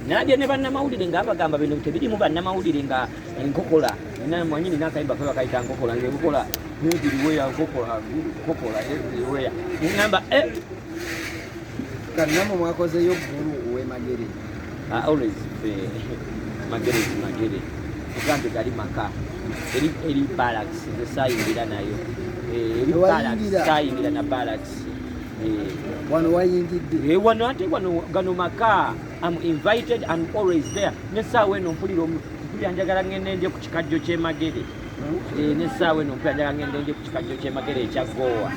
nalabye ne bannamawulire ng'abagamba bino tebirimu bannamawulire nga enkokola mwanyini n'akayimba ke bakayita nkokola ng'ebukola everywhere kokola everywhere ngamba kanamo mwakozeyo ggulu ow'emagere always magere tugambe gali maka eri barracks esayimbira nayo eri barracks sayimbira na barracks wano wayingidde wano ate gano maka I'm invited and always there nesaawa eno mpulira njagala ngende nje ku kikajjo ky'emagere nesaawa eno mpulira njagala ngende nje ku kikajjo ky'emagere ekyagoowa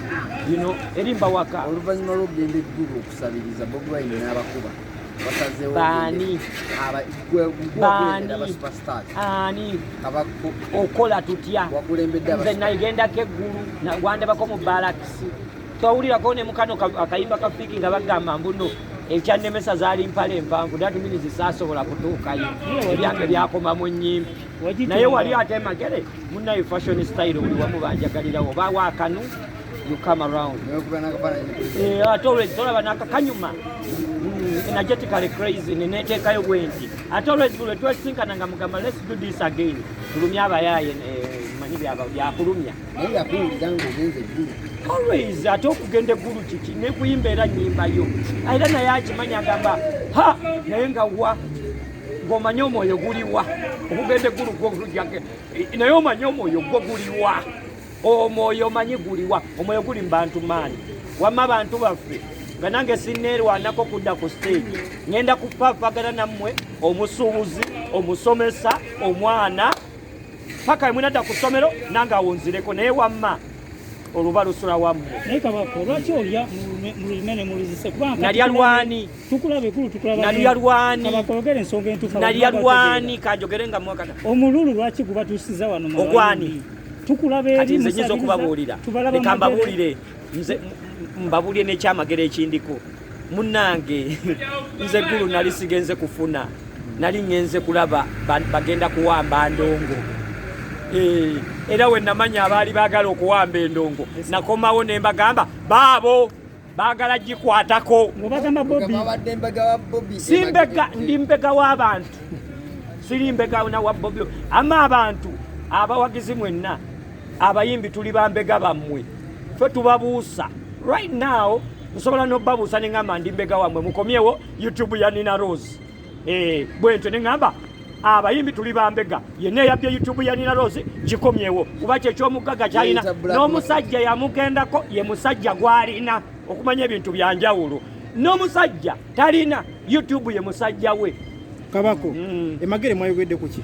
erimba waka oluvannyuma lw'okugenda eggulu okusabiriza Bobi Wine n'abakuba basazeewo baani Kabako okola tutya nze nayigendako eggulu wandabako mu balakisi twawulirako ne mukano akayimba kafiki nga bagamba mbuno ekyannemesa zaali mpale empanvu that means saasobola kutuukayo ebyange byakoma mu nnyimpi naye wali ate magere munnayo fashion style buli wamu banjagalirawo bawa akanu you come around ate olwezi tolaba nakakanyuma energetically crazy neneteekayo bwenti ate olwezi buli twesinkana nga mugamba let's do this again tulumya abayaaye manyi byakulumya naye yakuwulira ng'ogenza eggulu always ate okugenda eggulu kiki nekuyimba era nnyimbayo era naye akimanyi agamba ha naye nga wa ng'omanye omwoyo guliwa okugenda eggulu gwolujjake naye omanye omwoyo gwo guliwa omwoyo omanyi guliwa omwoyo guli mu bantu maani wamma abantu baffe nga nange sinneerwanako kudda ku stage ngenda kupaapagana nammwe omusuubuzi omusomesa omwana paka emwenadda ku ssomero nange awunzireko naye wamma oluba lusula wammwe naye Kabako lwaki olya mulime mulizise nalya lwani tukulaba eggulu tukulaba nalya lwani Kabako ologera ensonga entuufu nalya lwani kanjogere nga mwakata omululu lwaki gubatuusiza wano ogwani tukulaba eri kati nze nyinza okubabuulira leka mbabuulire nze mbabuulire n'ekyamagero ekindiko munnange nze eggulu nali sigenze kufuna nali ngenze kulaba bagenda kuwamba ndongo era we namanya abaali baagala okuwamba endongo nakomawo ne mbagamba baabo baagala gikwatako simbega ndi mbega w'abantu siri mbega wa Bobi ama abantu abawagizi mwenna abayimbi tuli bambega bammwe fe tubabuusa right now nsobola n'obabuusa ne ngamba ndi mbega wammwe mukomyewo YouTube ya Nina Rose bwentyo ne ngamba abayimbi tuli bambega yenna eyabye YouTube ya Nina Rose gikomyewo kuba kyekyomugaga kyalina n'omusajja yamugendako ye musajja gwalina okumanya ebintu byanjawulo n'omusajja talina YouTube ye musajja we Kabako emagere mwayogedde kuki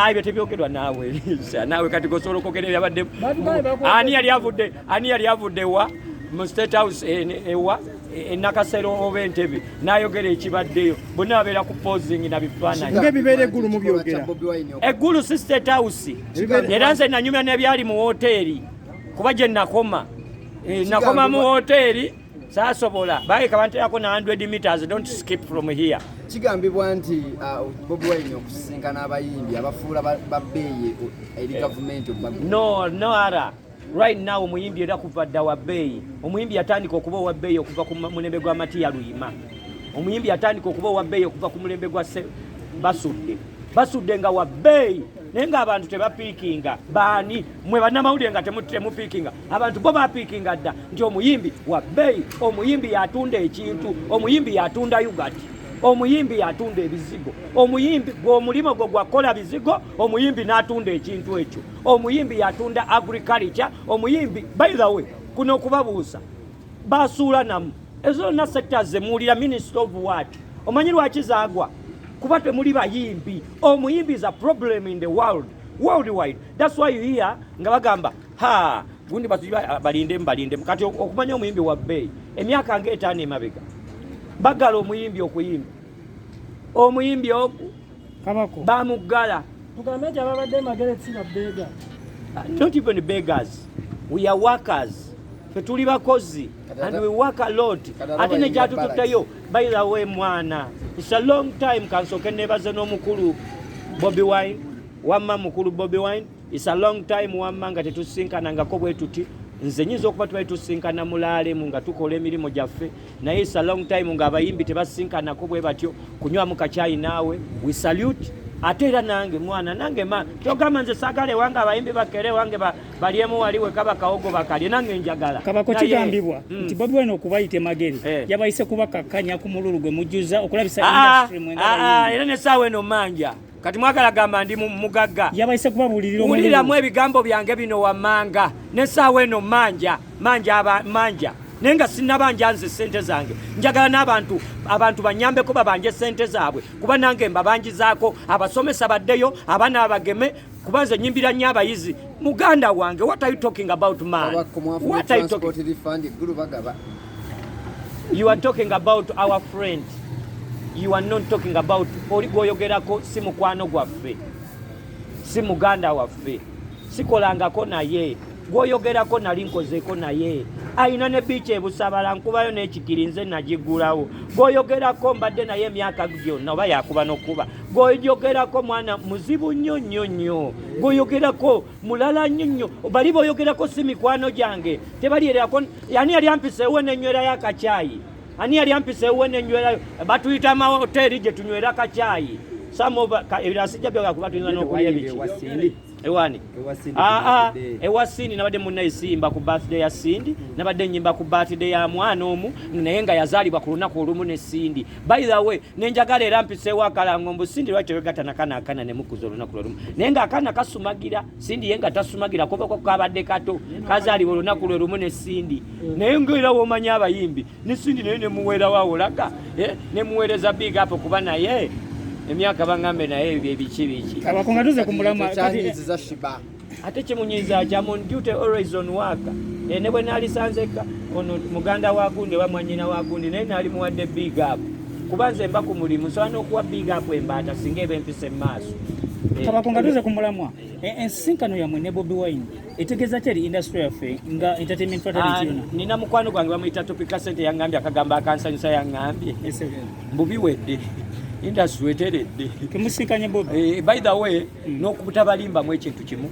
ebyo tebyogerwa naawe kati gosobola okwogera ebyabadde ani yali avudde wa mu State House ewa enakasero oba entebe n'ayogera ekibaddeyo bonna babeera ku posing na bifaananyi ng'ebibeera eggulu mu byogera eggulu si State House era nze nanyumya n'ebyali mu woteeri kuba gye nakoma nakoma mu woteeri saasobola baayeka banteerako na 100 meters don't skip from here kigambibwa nti Bobi Wine okusisinkana abayimbi abafuula babbeeyi eri gavumenti no ara right now omuyimbi era kuva dda wa bbeeyi omuyimbi yatandika okuba owa bbeeyi okuva ku mulembe gwa Matiya Luyima omuyimbi yatandika okuba owa bbeeyi okuva ku mulembe gwa basudde nga wa bbeeyi naye ng'abantu tebapiikinga baani mwe bannamawulire nga temupiikinga abantu bo bapiikinga dda nti omuyimbi wa bbeeyi omuyimbi yatunda ekintu omuyimbi yatunda yugati omuyimbi yatunda ebizigo omuyimbi gw'omulimo gwo gwakola bizigo omuyimbi n'atunda ekintu ekyo omuyimbi yatunda agriculture omuyimbi by the way kuno okubabuusa basuula namu ezo zonna sectors zemuwulira minister of what omanyi lwaki zaagwa kuba temuli bayimbi omuyimbi is a problem in the worldwide that's why you hear nga bagamba gundi balinde kati okumanya omuyimbi wa bbeeyi emyaka nga 5 emabega bagala omuyimbi okuyimba omuyimbi ogu Kabako bamuggala tugambe nti ababadde emagere si babbega not even beggars we are workers fe tuli bakozi and we work a lot ate nekyatututayo by the way mwana it's a long time kansoke nebaze n'omukulu Bobi Wine wamma mukulu Bobi Wine it's a long time wamma nga tetusinkanangako bwe tuti nze nyinza okuba tubali tusinkana mulaalemu nga tukola emirimu gyaffe naye it's a long time ng'abayimbi tebasinkanako bwe batyo kunywamu kacyayi naawe we salute ate era nange mwana nange togamba nze saagala ewange abayimbi bakere wange balyemu waliwe kaba kawogo bakalye nange njagala Kabako kigambibwa nti Bobi Wine okubayita emagere yabayise kubakakkanya ku mululu gwe mujjuza okulabisa industry mwenga era nesaawa eno manja kati mwagala gamba ndi mugagga yabayise kubabuulirira wuliramu ebigambo byange bino wammanga nesaawa eno manja naye nga sinnabanja nze sente zange njagala n'abantu banyambeko babanje sente zaabwe kuba nange mbabanjizaako abasomesa baddeyo abaana abageme kuba nze nyimbira nnyo abayizi muganda wange what are you talking about man what are you talking you are talking about our friend you are not talking about oli gwoyogerako si mukwano gwaffe si muganda waffe sikolangako naye gwoyogerako nali nkozeeko naye ayina ne biici ebusabala nkubayo n'ekikiri nze nagigulawo gwoyogerako mbadde naye emyaka gyonna oba yakuba n'okuba gwoyogerako mwana muzibu nnyo gwoyogerako mulala nnyo bali boyogerako si mikwano gyange tebalierako yani yali ampiseewo n'enywerayo akacyayi ani yali ampiseewo n'enywerayo batuyita amahoteri gye tunywera akacyayi ebirasijja byogakuba tuyinza n'okulya ebiki ewani ewa Sindi nabadde munnaye simba ku birthday ya Sindi nabadde nyimba ku birthday ya mwana omu naye nga yazaalibwa ku lunaku olumu ne Sindi by the way nenjagala era mpiseewo akalango mbu Sindi lwaki tewegattana akana ne mukuza olunaku olumu naye nga akana kasumagira Sindi ye nga tasumagira kubako kabadde kato kazaalibwa olunaku lwe lumu ne Sindi naye ngaera woomanya abayimbi ne Sindi naye nemuweerawo awolaga nemuweereza big up kuba naye emyaka bangambe naye ebyo ebiki Kabako nga tuze ku mulamwa ate kimunyiza kya on duty always on work ne bwe naalisanzeka ono muganda wa gundi wa mwanyina wa gundi naye naali muwadde big up kuba nze mba ku mulimu sobola n'okuwa big up embaata singa eba empisa emmaaso Kabako nga tuze ku mulamwa ensinkano yammwe ne Bobi Wine etegeeza ki eri industry yaffe nga entertainment fraternity yona nina mukwano gwange bamuyita Topika Sente yaŋŋambye akagambo akansanyusa yaŋŋambye mbubiwedde industry weteredde temusinkanye Bobi by the way n'okubutabalimbamu ekintu kimu